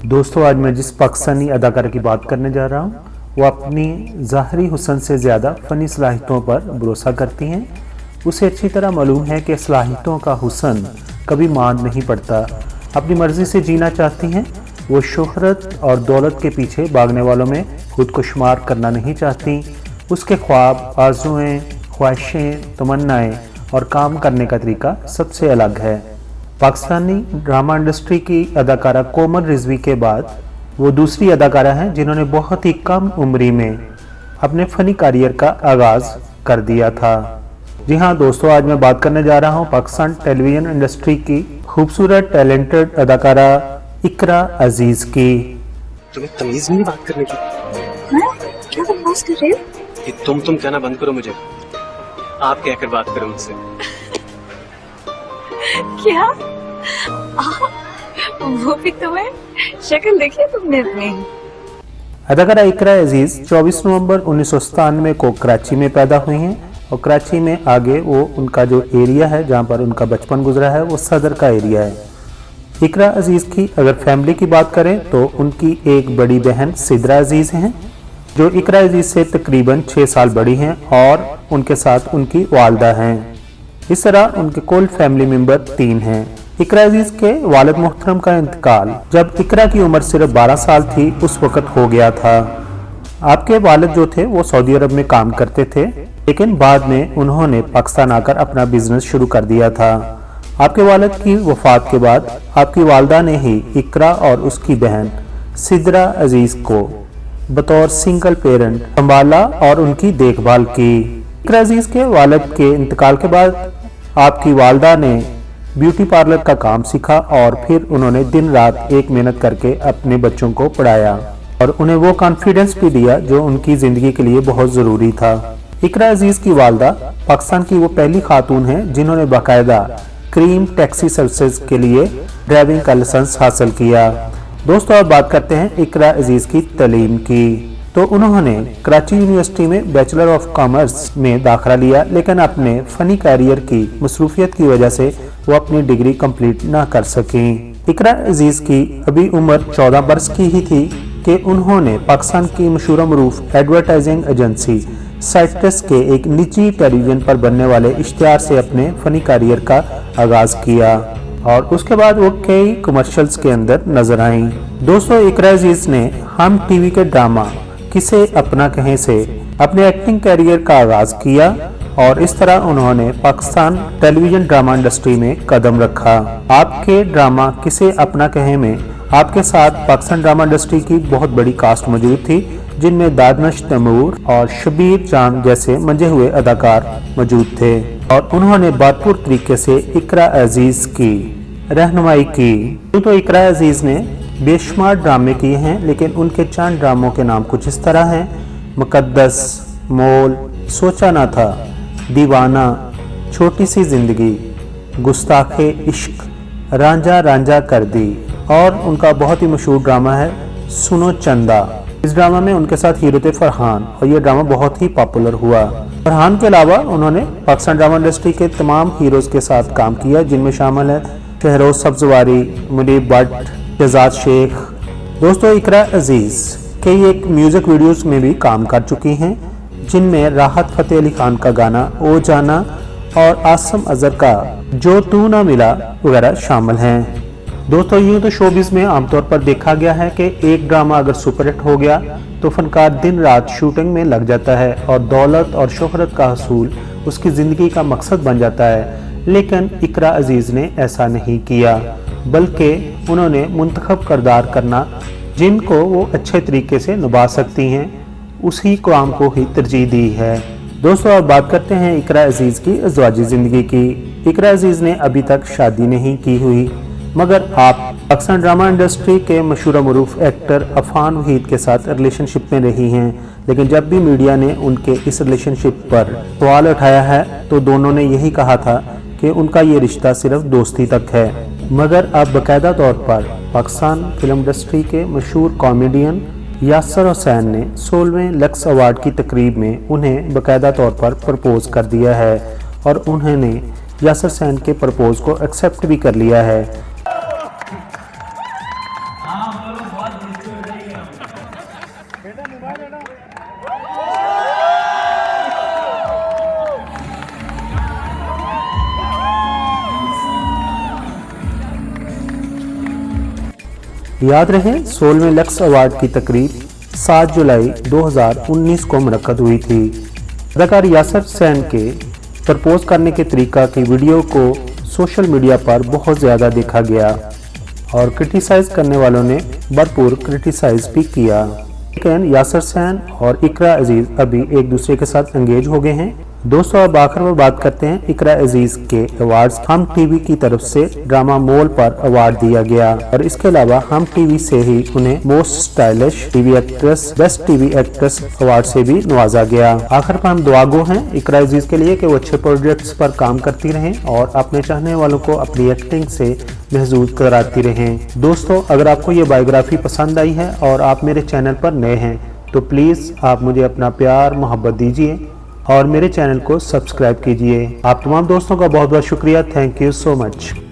दोस्तों, आज मैं जिस पाकिस्तानी अदाकारा की बात करने जा रहा हूँ वो अपनी ज़ाहरी हुस्न से ज़्यादा फ़नी सलाहियतों पर भरोसा करती हैं। उसे अच्छी तरह मालूम है कि सलाहियतों का हुस्न कभी मांद नहीं पड़ता। अपनी मर्ज़ी से जीना चाहती हैं। वो शोहरत और दौलत के पीछे भागने वालों में खुद को शुमार करना नहीं चाहती। उसके ख्वाब, आरज़ुएँ, ख्वाहिशें, तमन्नाएँ और काम करने का तरीका सबसे अलग है। पाकिस्तानी ड्रामा इंडस्ट्री की अदाकारा कोमल रिजवी के बाद वो दूसरी अदाकारा हैं जिन्होंने बहुत ही कम उम्री में अपने फ़नी करियर का आगाज़ कर दिया था। जी हाँ दोस्तों, आज मैं बात करने जा रहा हूँ पाकिस्तान टेलीविज़न इंडस्ट्री की खूबसूरत टैलेंटेड अदाकारा इकरा अजीज़ की। तुम्हें तमीज नहीं बात करने की? क्या बकवास कर रहे हो? ये तुम कहना बंद करो मुझे। आप कहकर बात करो मुझसे। क्या? वो भी तुम्हें? शक्ल देखी तुमने अपनी? अदाकारा इकरा अजीज़ 24 नवंबर 1997 को कराची में पैदा हुई हैं और कराची में आगे वो उनका जो एरिया है जहाँ पर उनका बचपन गुजरा है वो सदर का एरिया है। इकरा अजीज़ की अगर फैमिली की बात करें तो उनकी एक बड़ी बहन सिद्रा अजीज़ हैं जो इकरा अजीज़ से तकरीबन 6 साल बड़ी हैं और उनके साथ उनकी वालदा हैं। इस तरह उनके कुल फैमिली मेंबर 3 हैं। इकरा अजीज़ के वालिद मोहतरम का इंतकाल जब इकरा की उम्र सिर्फ 12 साल थी उस वक़्त हो गया था। आपके वालिद जो थे वो सऊदी अरब में काम करते थे, लेकिन बाद में उन्होंने पाकिस्तान आकर अपना बिजनेस शुरू कर दिया था। आपके वालिद की वफ़ात के बाद आपकी वालदा ने ही इकरा और उसकी बहन सिद्रा अजीज़ को बतौर सिंगल पेरेंट संभाला और उनकी देखभाल की। इकरा अजीज़ के वालिद के इंतकाल के बाद आपकी वालदा ने ब्यूटी पार्लर का काम सीखा और फिर उन्होंने दिन रात एक मेहनत करके अपने बच्चों को पढ़ाया और उन्हें वो कॉन्फिडेंस भी दिया जो उनकी ज़िंदगी के लिए बहुत ज़रूरी था। इकरा अजीज़ की वालदा पाकिस्तान की वो पहली खातून हैं जिन्होंने बाकायदा क्रीम टैक्सी सर्विसेज के लिए ड्राइविंग का लाइसेंस हासिल किया। दोस्तों, अब बात करते हैं इकरा अजीज़ की तालीम की। तो उन्होंने कराची यूनिवर्सिटी में बैचलर ऑफ कॉमर्स में दाखिला लिया, लेकिन अपने फ़नी कैरियर की मसरूफियत की वजह से वो अपनी डिग्री कंप्लीट ना कर सकें। इकरा अजीज़ की अभी उम्र 14 बरस की ही थी कि उन्होंने पाकिस्तान की मशहूर मरूफ एडवर्टाइजिंग एजेंसी साइट्रस के एक निजी टेलीविज़न पर बनने वाले इश्तिहार से अपने फ़नी कैरियर का आगाज़ किया और उसके बाद वो कई कमर्शियल्स के अंदर नजर आईं। दोस्तों, इकरा अजीज़ ने हम टीवी के ड्रामा किसे अपना कहें से अपने एक्टिंग कैरियर का आगाज़ किया और इस तरह उन्होंने पाकिस्तान टेलीविज़न ड्रामा इंडस्ट्री में कदम रखा। आपके ड्रामा किसे अपना कहें में आपके साथ पाकिस्तान ड्रामा इंडस्ट्री की बहुत बड़ी कास्ट मौजूद थी, जिनमें दानिश तैमूर और शबीर जान जैसे मंजे हुए अदाकार मौजूद थे और उन्होंने भरपूर तरीके से इकरा अजीज़ की रहनुमाई की। तो इकरा अजीज़ ने बेशुमार ड्रामे किए हैं, लेकिन उनके चंद ड्रामों के नाम कुछ इस तरह हैं: मुकद्दस, मोल, सोचा ना था, दीवाना, छोटी सी जिंदगी, गुस्ताखे इश्क, रांझा रांझा कर दी और उनका बहुत ही मशहूर ड्रामा है सुनो चंदा। इस ड्रामा में उनके साथ हीरो थे फरहान और ये ड्रामा बहुत ही पॉपुलर हुआ। फरहान के अलावा उन्होंने पाकिस्तान ड्रामा इंडस्ट्री के तमाम हीरोज़ के साथ काम किया, जिनमें शामिल है शहरोज सब्जवारी, मुनीब भट्ट, शहजाद शेख। दोस्तों, इकरा अजीज़ कई एक म्यूज़िक वीडियोस में भी काम कर चुकी हैं, जिनमें राहत फ़तेह अली खान का गाना ओ जाना और आसम अजहर का जो तू ना मिला वगैरह शामिल हैं। दोस्तों, यूँ तो शोबिज़ में आमतौर पर देखा गया है कि एक ड्रामा अगर सुपरहिट हो गया तो फनकार दिन रात शूटिंग में लग जाता है और दौलत और शोहरत का हसूल उसकी ज़िंदगी का मकसद बन जाता है। लेकिन इकरा अजीज़ ने ऐसा नहीं किया, बल्कि उन्होंने मुंतखब किरदार करना जिनको वो अच्छे तरीके से निभा सकती हैं, उसी काम को ही तरजीह दी है। दोस्तों, अब बात करते हैं इकरा अजीज़ की अज़वाजी ज़िंदगी की। इकरा अजीज़ ने अभी तक शादी नहीं की हुई, मगर आप पाकिस्तान ड्रामा इंडस्ट्री के मशहूर मरूफ एक्टर अफान वहीद के साथ रिलेशनशिप में रही हैं। लेकिन जब भी मीडिया ने उनके इस रिलेशनशिप पर सवाल उठाया है तो दोनों ने यही कहा था कि उनका ये रिश्ता सिर्फ दोस्ती तक है। मगर अब बाकायदा तौर पर पाकिस्तान फिल्म इंडस्ट्री के मशहूर कॉमेडियन यासर हुसैन ने 16वें लक्स अवार्ड की तकरीब में उन्हें बाकायदा तौर पर प्रपोज कर दिया है और उन्होंने यासर हुसैन के प्रपोज को एक्सेप्ट भी कर लिया है। याद रहे 16वें लक्स अवार्ड की तकरीब 7 जुलाई 2019 को मुनक्कद हुई थी। अदाकार यासर हुसैन के प्रपोज करने के तरीका की वीडियो को सोशल मीडिया पर बहुत ज़्यादा देखा गया और क्रिटिसाइज करने वालों ने भरपूर क्रिटिसाइज भी किया। लेकिन यासर हुसैन और इकरा अजीज अभी एक दूसरे के साथ एंगेज हो गए हैं। दोस्तों, अब आखिर में बात करते हैं इकरा अजीज के अवार्ड्स। हम टीवी की तरफ से ड्रामा मोल पर अवार्ड दिया गया और इसके अलावा हम टीवी से ही उन्हें most stylish TV actress, best TV actress award से भी नवाजा गया। आखिर पर हम दुआगो हैं इकरा अजीज के लिए कि वो अच्छे प्रोजेक्ट्स पर काम करती रहें और अपने चाहने वालों को अपनी एक्टिंग से महसूस कराती रहें। दोस्तों, अगर आपको ये बायोग्राफी पसंद आई है और आप मेरे चैनल पर नए हैं तो प्लीज़ आप मुझे अपना प्यार मोहब्बत दीजिए और मेरे चैनल को सब्सक्राइब कीजिए। आप तमाम दोस्तों का बहुत बहुत शुक्रिया। Thank you so much.